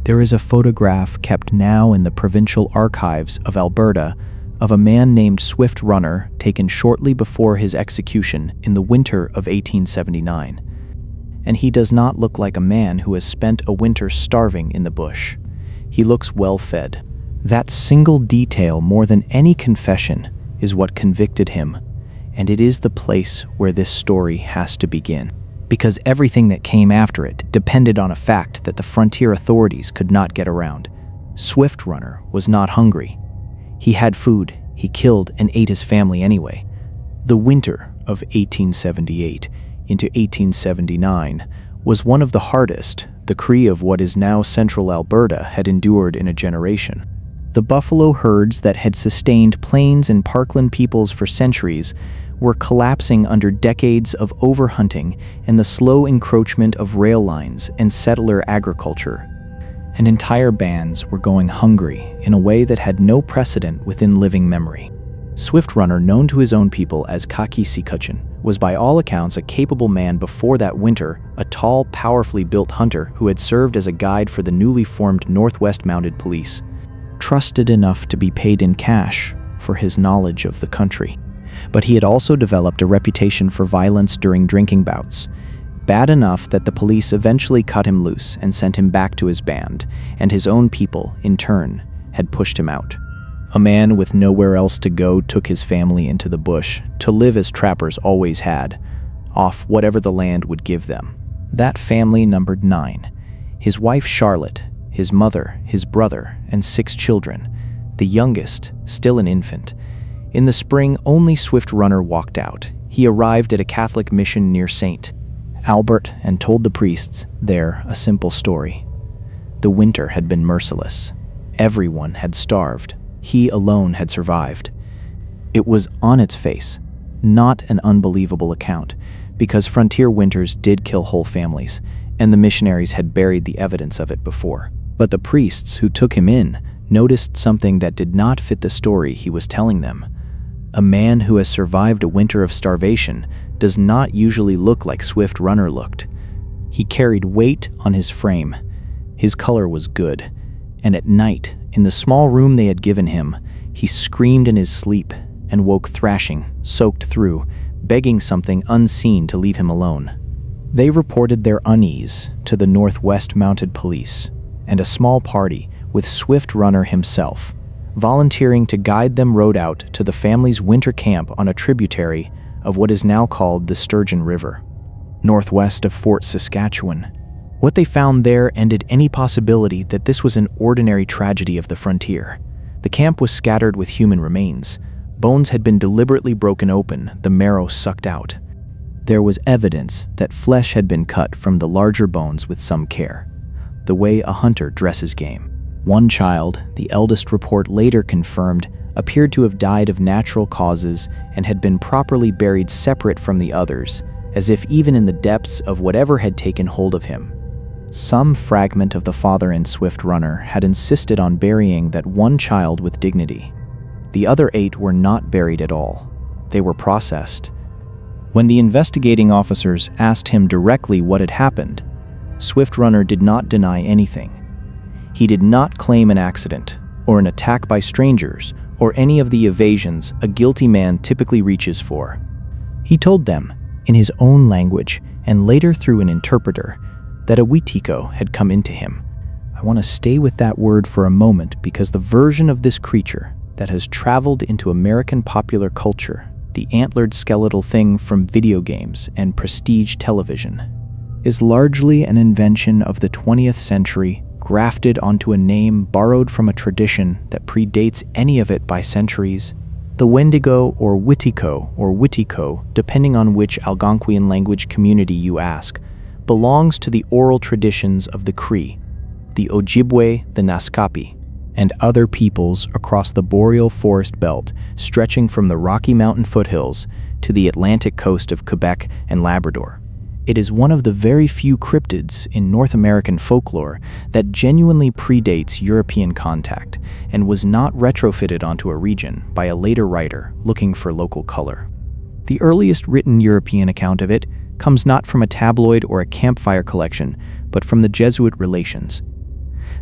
There is a photograph kept now in the Provincial Archives of Alberta of a man named Swift Runner taken shortly before his execution in the winter of 1879. And he does not look like a man who has spent a winter starving in the bush. He looks well-fed. That single detail, more than any confession, is what convicted him, and it is the place where this story has to begin. Because everything that came after it depended on a fact that the frontier authorities could not get around. Swift Runner was not hungry. He had food, he killed and ate his family anyway. The winter of 1878 into 1879 was one of the hardest the Cree of what is now central Alberta had endured in a generation. The buffalo herds that had sustained plains and parkland peoples for centuries were collapsing under decades of overhunting and the slow encroachment of rail lines and settler agriculture. And entire bands were going hungry in a way that had no precedent within living memory. Swift Runner, known to his own people as Ka-Ki-Si-Kutchin, was by all accounts a capable man before that winter, a tall, powerfully built hunter who had served as a guide for the newly formed Northwest Mounted Police, trusted enough to be paid in cash for his knowledge of the country. But he had also developed a reputation for violence during drinking bouts, bad enough that the police eventually cut him loose and sent him back to his band, and his own people, in turn, had pushed him out. A man with nowhere else to go took his family into the bush to live as trappers always had, off whatever the land would give them. That family numbered 9. His wife Charlotte, his mother, his brother, and 6 children, the youngest still an infant. In the spring, only Swift Runner walked out. He arrived at a Catholic mission near St. Albert and told the priests there a simple story. The winter had been merciless. Everyone had starved. He alone had survived. It was on its face not an unbelievable account, because frontier winters did kill whole families, and the missionaries had buried the evidence of it before. But the priests who took him in noticed something that did not fit the story he was telling them. A man who has survived a winter of starvation does not usually look like Swift Runner looked. He carried weight on his frame. His color was good, and at night, in the small room they had given him, he screamed in his sleep and woke thrashing, soaked through, begging something unseen to leave him alone. They reported their unease to the Northwest Mounted Police, and a small party, with Swift Runner himself, volunteering to guide them, rode out to the family's winter camp on a tributary of what is now called the Sturgeon River, northwest of Fort Saskatchewan. What they found there ended any possibility that this was an ordinary tragedy of the frontier. The camp was scattered with human remains. Bones had been deliberately broken open, the marrow sucked out. There was evidence that flesh had been cut from the larger bones with some care, the way a hunter dresses game. One child, the eldest report later confirmed, appeared to have died of natural causes and had been properly buried separate from the others, as if even in the depths of whatever had taken hold of him. Some fragment of the father in Swift Runner had insisted on burying that one child with dignity. The other 8 were not buried at all. They were processed. When the investigating officers asked him directly what had happened, Swift Runner did not deny anything. He did not claim an accident, or an attack by strangers, or any of the evasions a guilty man typically reaches for. He told them, in his own language, and later through an interpreter, that a Windigo had come into him. I want to stay with that word for a moment because the version of this creature that has traveled into American popular culture, the antlered skeletal thing from video games and prestige television, is largely an invention of the 20th century, grafted onto a name borrowed from a tradition that predates any of it by centuries. The Wendigo or Windigo, depending on which Algonquian language community you ask, belongs to the oral traditions of the Cree, the Ojibwe, the Naskapi, and other peoples across the Boreal forest belt stretching from the Rocky Mountain foothills to the Atlantic coast of Quebec and Labrador. It is one of the very few cryptids in North American folklore that genuinely predates European contact and was not retrofitted onto a region by a later writer looking for local color. The earliest written European account of it comes not from a tabloid or a campfire collection, but from the Jesuit relations.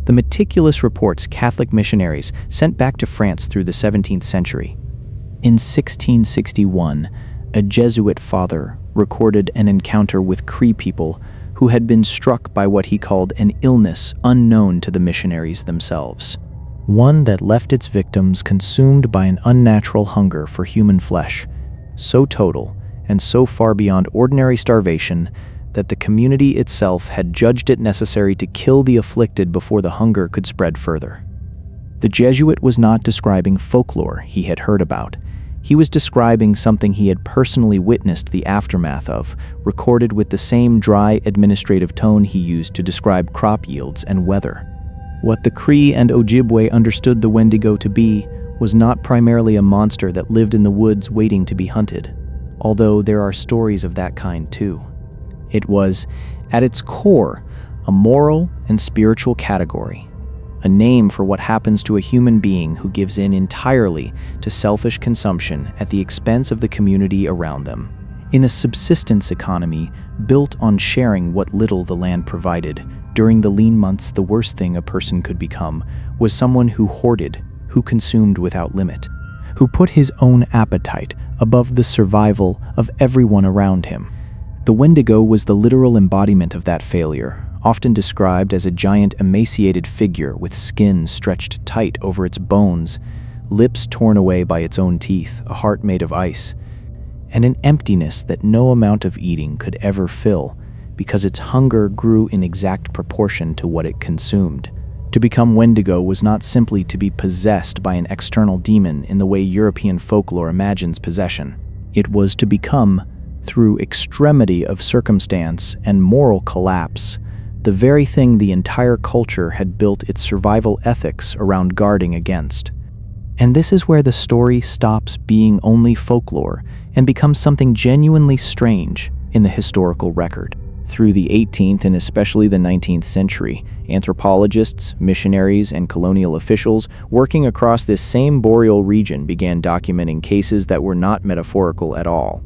the meticulous reports Catholic missionaries sent back to France through the 17th century. In 1661, a Jesuit father recorded an encounter with Cree people who had been struck by what he called an illness unknown to the missionaries themselves, one that left its victims consumed by an unnatural hunger for human flesh, so total and so far beyond ordinary starvation that the community itself had judged it necessary to kill the afflicted before the hunger could spread further. The Jesuit was not describing folklore he had heard about. He was describing something he had personally witnessed the aftermath of, recorded with the same dry administrative tone he used to describe crop yields and weather. What the Cree and Ojibwe understood the Wendigo to be was not primarily a monster that lived in the woods waiting to be hunted, although there are stories of that kind too. It was, at its core, a moral and spiritual category, a name for what happens to a human being who gives in entirely to selfish consumption at the expense of the community around them. In a subsistence economy built on sharing what little the land provided, during the lean months the worst thing a person could become was someone who hoarded, who consumed without limit, who put his own appetite above the survival of everyone around him. The Wendigo was the literal embodiment of that failure, often described as a giant emaciated figure with skin stretched tight over its bones, lips torn away by its own teeth, a heart made of ice, and an emptiness that no amount of eating could ever fill, because its hunger grew in exact proportion to what it consumed. To become Wendigo was not simply to be possessed by an external demon in the way European folklore imagines possession. It was to become, through extremity of circumstance and moral collapse, the very thing the entire culture had built its survival ethics around guarding against. And this is where the story stops being only folklore and becomes something genuinely strange in the historical record. Through the 18th and especially the 19th century, anthropologists, missionaries, and colonial officials working across this same boreal region began documenting cases that were not metaphorical at all.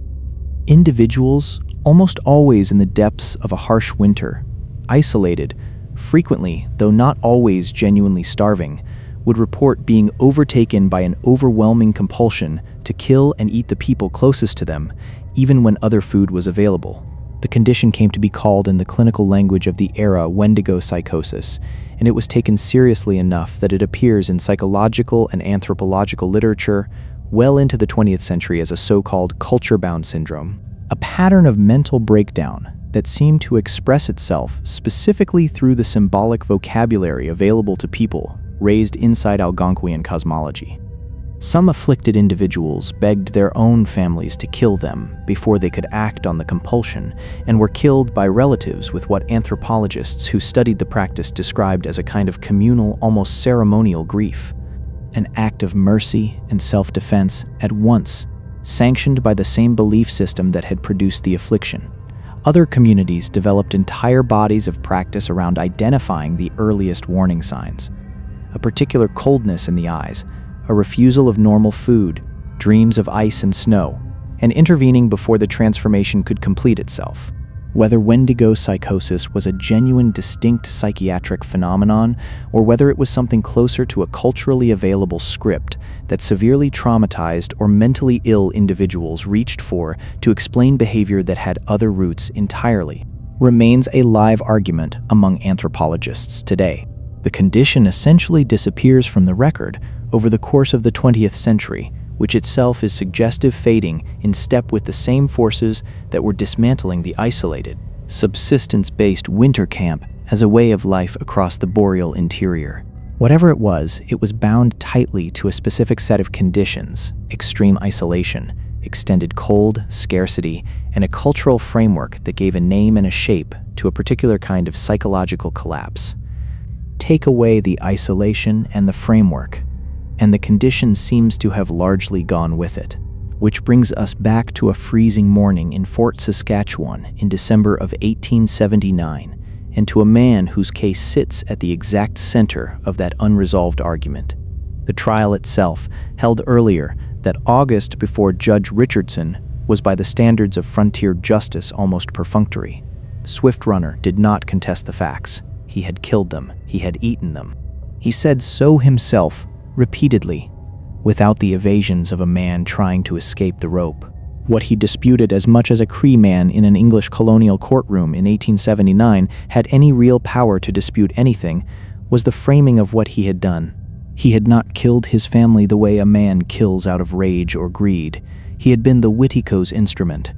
Individuals, almost always in the depths of a harsh winter, isolated, frequently, though not always genuinely starving, would report being overtaken by an overwhelming compulsion to kill and eat the people closest to them, even when other food was available. The condition came to be called in the clinical language of the era Wendigo Psychosis, and it was taken seriously enough that it appears in psychological and anthropological literature well into the 20th century as a so-called culture-bound syndrome, a pattern of mental breakdown that seemed to express itself specifically through the symbolic vocabulary available to people raised inside Algonquian cosmology. Some afflicted individuals begged their own families to kill them before they could act on the compulsion, and were killed by relatives with what anthropologists who studied the practice described as a kind of communal, almost ceremonial grief, an act of mercy and self-defense at once, sanctioned by the same belief system that had produced the affliction. Other communities developed entire bodies of practice around identifying the earliest warning signs: a particular coldness in the eyes, a refusal of normal food, dreams of ice and snow, and intervening before the transformation could complete itself. Whether Wendigo psychosis was a genuine, distinct psychiatric phenomenon, or whether it was something closer to a culturally available script that severely traumatized or mentally ill individuals reached for to explain behavior that had other roots entirely, remains a live argument among anthropologists today. The condition essentially disappears from the record over the course of the 20th century, which itself is suggestive fading in step with the same forces that were dismantling the isolated, subsistence-based winter camp as a way of life across the boreal interior. Whatever it was bound tightly to a specific set of conditions: extreme isolation, extended cold, scarcity, and a cultural framework that gave a name and a shape to a particular kind of psychological collapse. Take away the isolation and the framework, and the condition seems to have largely gone with it. Which brings us back to a freezing morning in Fort Saskatchewan in December of 1879, and to a man whose case sits at the exact center of that unresolved argument. The trial itself, held earlier that August before Judge Richardson, was by the standards of frontier justice almost perfunctory. Swift Runner did not contest the facts. He had killed them. He had eaten them. He said so himself, repeatedly, without the evasions of a man trying to escape the rope. What he disputed as much as a Cree man in an English colonial courtroom in 1879 had any real power to dispute anything was the framing of what he had done. He had not killed his family the way a man kills out of rage or greed. He had been the Windigo's instrument.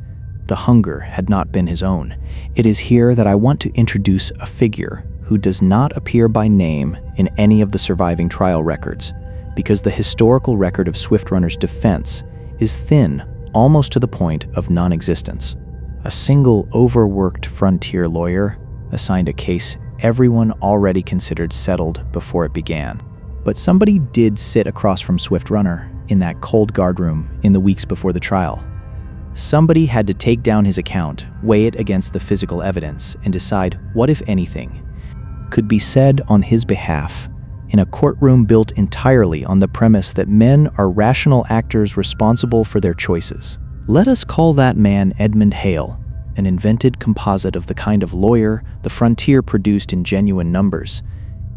The hunger had not been his own. It is here that I want to introduce a figure who does not appear by name in any of the surviving trial records, because the historical record of Swift Runner's defense is thin almost to the point of non-existence. A single overworked frontier lawyer assigned a case everyone already considered settled before it began. But somebody did sit across from Swift Runner in that cold guardroom in the weeks before the trial. Somebody had to take down his account, weigh it against the physical evidence, and decide what, if anything, could be said on his behalf in a courtroom built entirely on the premise that men are rational actors responsible for their choices. Let us call that man Edmund Hale, an invented composite of the kind of lawyer the frontier produced in genuine numbers,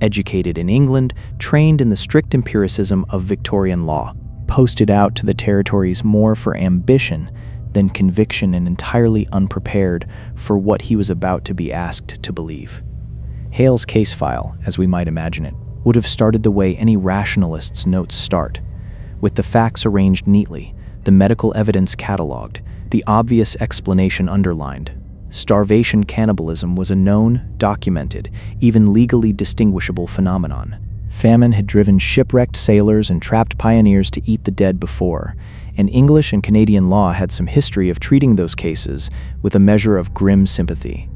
educated in England, trained in the strict empiricism of Victorian law, posted out to the territories more for ambition than conviction and entirely unprepared for what he was about to be asked to believe. Hale's case file, as we might imagine it, would have started the way any rationalist's notes start, with the facts arranged neatly, the medical evidence cataloged, the obvious explanation underlined. Starvation cannibalism was a known, documented, even legally distinguishable phenomenon. Famine had driven shipwrecked sailors and trapped pioneers to eat the dead before, and English and Canadian law had some history of treating those cases with a measure of grim sympathy.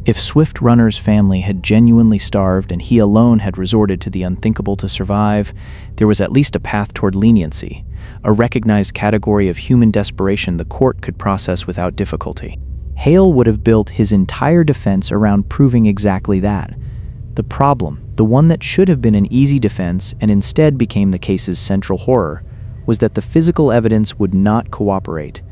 If Swift Runner's family had genuinely starved and he alone had resorted to the unthinkable to survive, there was at least a path toward leniency, a recognized category of human desperation the court could process without difficulty. Hale would have built his entire defense around proving exactly that. The problem, the one that should have been an easy defense and instead became the case's central horror, was that the physical evidence would not cooperate.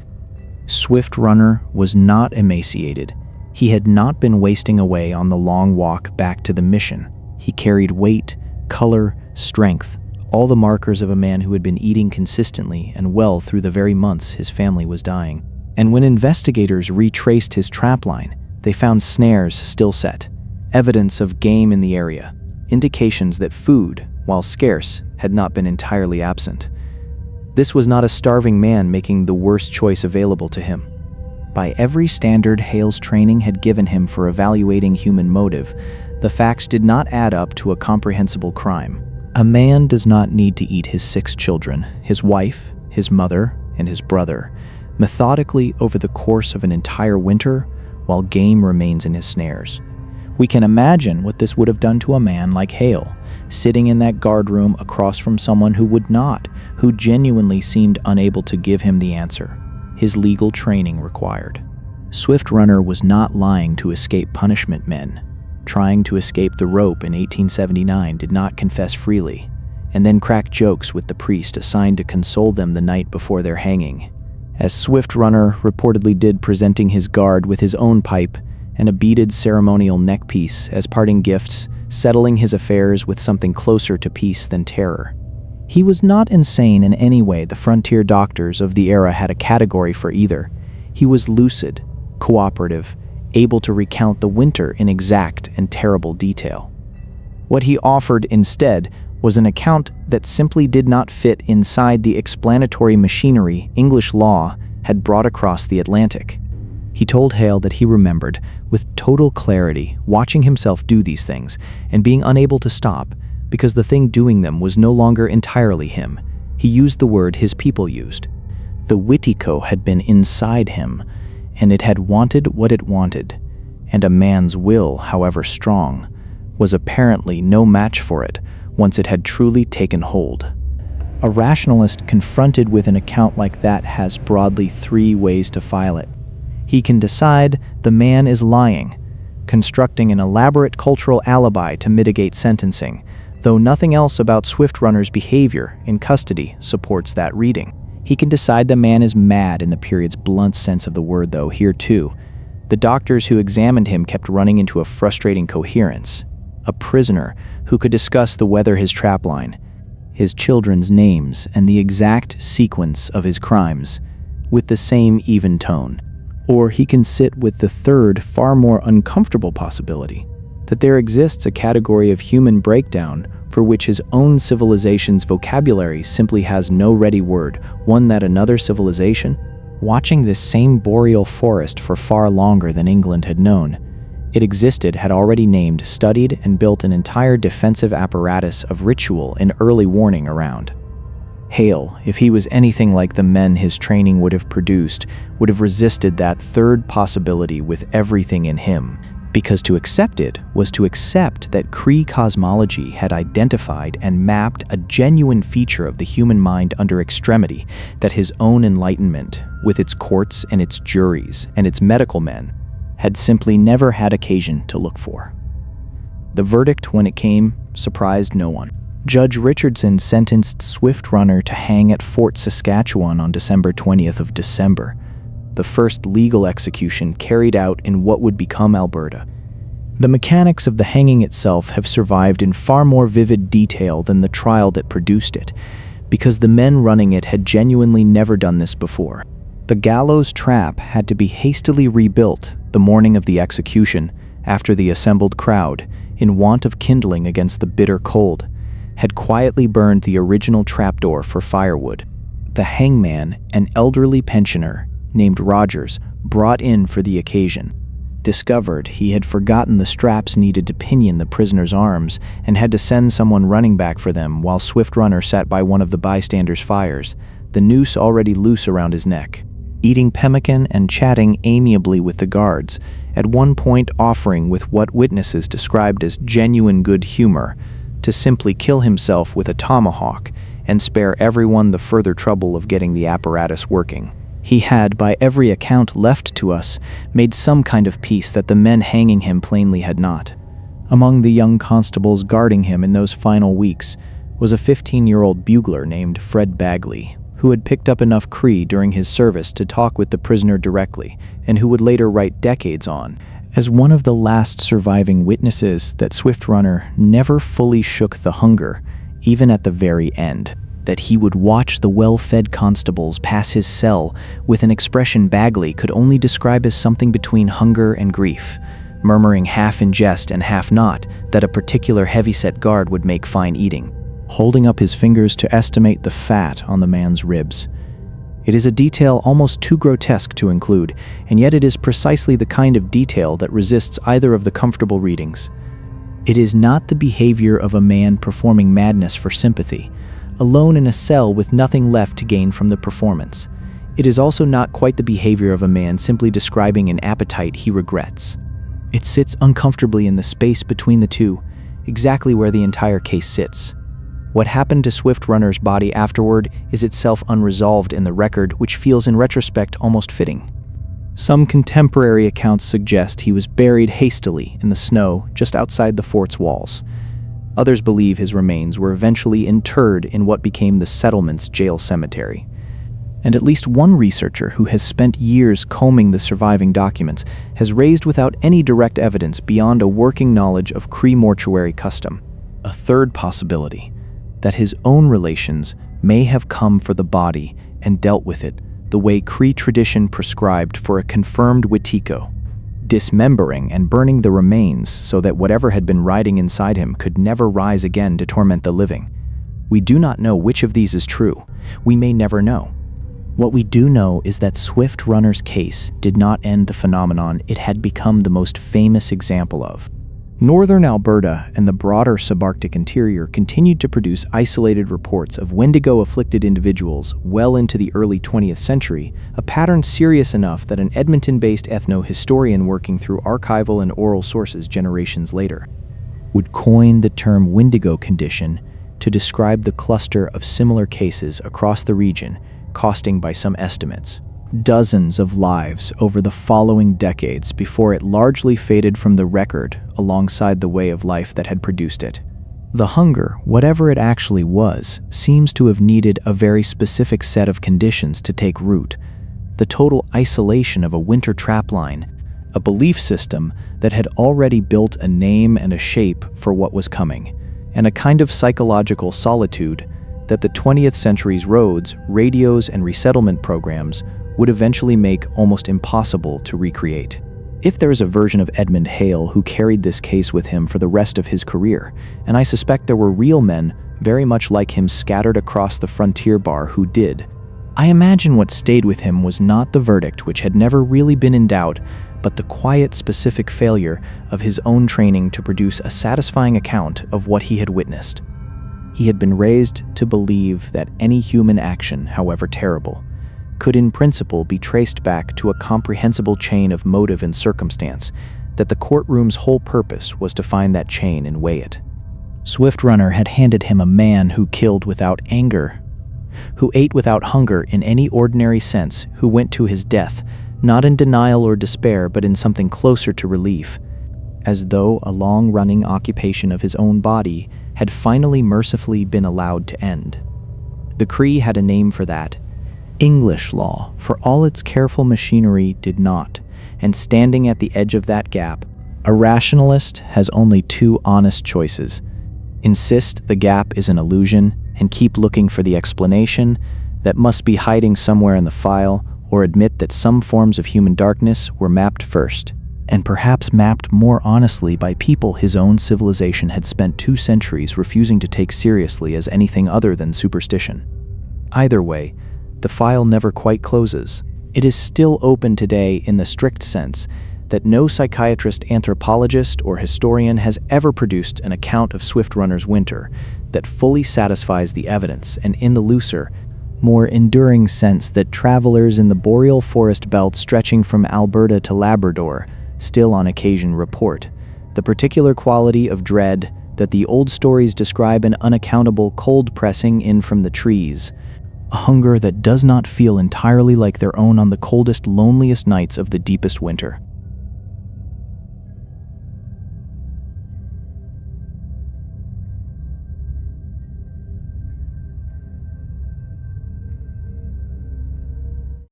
Swift Runner was not emaciated. He had not been wasting away on the long walk back to the mission. He carried weight, color, strength, all the markers of a man who had been eating consistently and well through the very months his family was dying. And when investigators retraced his trapline, they found snares still set, evidence of game in the area, indications that food, while scarce, had not been entirely absent. This was not a starving man making the worst choice available to him. By every standard Hale's training had given him for evaluating human motive, the facts did not add up to a comprehensible crime. A man does not need to eat his 6 children, his wife, his mother, and his brother, methodically over the course of an entire winter, while game remains in his snares. We can imagine what this would have done to a man like Hale, sitting in that guardroom across from someone who would not, who genuinely seemed unable to give him the answer his legal training required. Swift Runner was not lying to escape punishment. Men trying to escape the rope in 1879 did not confess freely, and then crack jokes with the priest assigned to console them the night before their hanging, as Swift Runner reportedly did, presenting his guard with his own pipe and a beaded ceremonial neckpiece as parting gifts, settling his affairs with something closer to peace than terror. He was not insane in any way. The frontier doctors of the era had a category for either. He was lucid, cooperative, able to recount the winter in exact and terrible detail. What he offered instead was an account that simply did not fit inside the explanatory machinery English law had brought across the Atlantic. He told Hale that he remembered, with total clarity, watching himself do these things and being unable to stop, because the thing doing them was no longer entirely him. He used the word his people used. The Windigo had been inside him, and it had wanted what it wanted, and a man's will, however strong, was apparently no match for it once it had truly taken hold. A rationalist confronted with an account like that has broadly 3 ways to file it. He can decide the man is lying, constructing an elaborate cultural alibi to mitigate sentencing, though nothing else about Swift Runner's behavior in custody supports that reading. He can decide the man is mad in the period's blunt sense of the word, though here too, the doctors who examined him kept running into a frustrating coherence. A prisoner who could discuss the weather his trapline, his children's names, and the exact sequence of his crimes with the same even tone. Or he can sit with the third, far more uncomfortable possibility, that there exists a category of human breakdown for which his own civilization's vocabulary simply has no ready word, one that another civilization, watching this same boreal forest for far longer than England had known, it existed, had already named, studied, and built an entire defensive apparatus of ritual and early warning around. Hale, if he was anything like the men his training would have produced, would have resisted that third possibility with everything in him, because to accept it was to accept that Cree cosmology had identified and mapped a genuine feature of the human mind under extremity that his own enlightenment, with its courts and its juries and its medical men, had simply never had occasion to look for. The verdict, when it came, surprised no one. Judge Richardson sentenced Swift Runner to hang at Fort Saskatchewan on December 20th of December, the first legal execution carried out in what would become Alberta. The mechanics of the hanging itself have survived in far more vivid detail than the trial that produced it, because the men running it had genuinely never done this before. The gallows trap had to be hastily rebuilt the morning of the execution after the assembled crowd, in want of kindling against the bitter cold, had quietly burned the original trapdoor for firewood. The hangman, an elderly pensioner named Rogers, brought in for the occasion, discovered he had forgotten the straps needed to pinion the prisoner's arms and had to send someone running back for them while Swift Runner sat by one of the bystanders' fires, the noose already loose around his neck, eating pemmican and chatting amiably with the guards, at one point offering with what witnesses described as genuine good humor to simply kill himself with a tomahawk and spare everyone the further trouble of getting the apparatus working. He had, by every account left to us, made some kind of peace that the men hanging him plainly had not. Among the young constables guarding him in those final weeks was a 15-year-old bugler named Fred Bagley, who had picked up enough Cree during his service to talk with the prisoner directly, and who would later write decades on, as one of the last surviving witnesses, that Swift Runner never fully shook the hunger, even at the very end, that he would watch the well-fed constables pass his cell with an expression Bagley could only describe as something between hunger and grief, murmuring half in jest and half not that a particular heavy-set guard would make fine eating, holding up his fingers to estimate the fat on the man's ribs. It is a detail almost too grotesque to include, and yet it is precisely the kind of detail that resists either of the comfortable readings. It is not the behavior of a man performing madness for sympathy, alone in a cell with nothing left to gain from the performance. It is also not quite the behavior of a man simply describing an appetite he regrets. It sits uncomfortably in the space between the two, exactly where the entire case sits. What happened to Swift Runner's body afterward is itself unresolved in the record, which feels in retrospect almost fitting. Some contemporary accounts suggest he was buried hastily in the snow just outside the fort's walls. Others believe his remains were eventually interred in what became the settlement's jail cemetery. And at least one researcher who has spent years combing the surviving documents has raised without any direct evidence beyond a working knowledge of Cree mortuary custom a third possibility, that his own relations may have come for the body and dealt with it the way Cree tradition prescribed for a confirmed Witiko, dismembering and burning the remains so that whatever had been riding inside him could never rise again to torment the living. We do not know which of these is true. We may never know. What we do know is that Swift Runner's case did not end the phenomenon it had become the most famous example of. Northern Alberta and the broader subarctic interior continued to produce isolated reports of Wendigo-afflicted individuals well into the early 20th century, a pattern serious enough that an Edmonton-based ethno-historian working through archival and oral sources generations later would coin the term Windigo condition to describe the cluster of similar cases across the region, costing, by some estimates, dozens of lives over the following decades before it largely faded from the record alongside the way of life that had produced it. The hunger, whatever it actually was, seems to have needed a very specific set of conditions to take root. The total isolation of a winter trapline, a belief system that had already built a name and a shape for what was coming, and a kind of psychological solitude that the 20th century's roads, radios, and resettlement programs would eventually make almost impossible to recreate. If there is a version of Edmund Hale who carried this case with him for the rest of his career, and I suspect there were real men very much like him scattered across the frontier bar who did, I imagine what stayed with him was not the verdict, which had never really been in doubt, but the quiet, specific failure of his own training to produce a satisfying account of what he had witnessed. He had been raised to believe that any human action, however terrible, could in principle be traced back to a comprehensible chain of motive and circumstance, that the courtroom's whole purpose was to find that chain and weigh it. Swift Runner had handed him a man who killed without anger, who ate without hunger in any ordinary sense, who went to his death, not in denial or despair, but in something closer to relief, as though a long-running occupation of his own body had finally mercifully been allowed to end. The Cree had a name for that. English law, for all its careful machinery, did not, and standing at the edge of that gap, a rationalist has only two honest choices: insist the gap is an illusion and keep looking for the explanation that must be hiding somewhere in the file, or admit that some forms of human darkness were mapped first, and perhaps mapped more honestly by people his own civilization had spent 2 centuries refusing to take seriously as anything other than superstition. Either way, the file never quite closes. It is still open today in the strict sense that no psychiatrist, anthropologist, or historian has ever produced an account of Swift Runner's winter that fully satisfies the evidence, and in the looser, more enduring sense that travelers in the boreal forest belt stretching from Alberta to Labrador still on occasion report, the particular quality of dread that the old stories describe an unaccountable cold pressing in from the trees, a hunger that does not feel entirely like their own on the coldest, loneliest nights of the deepest winter.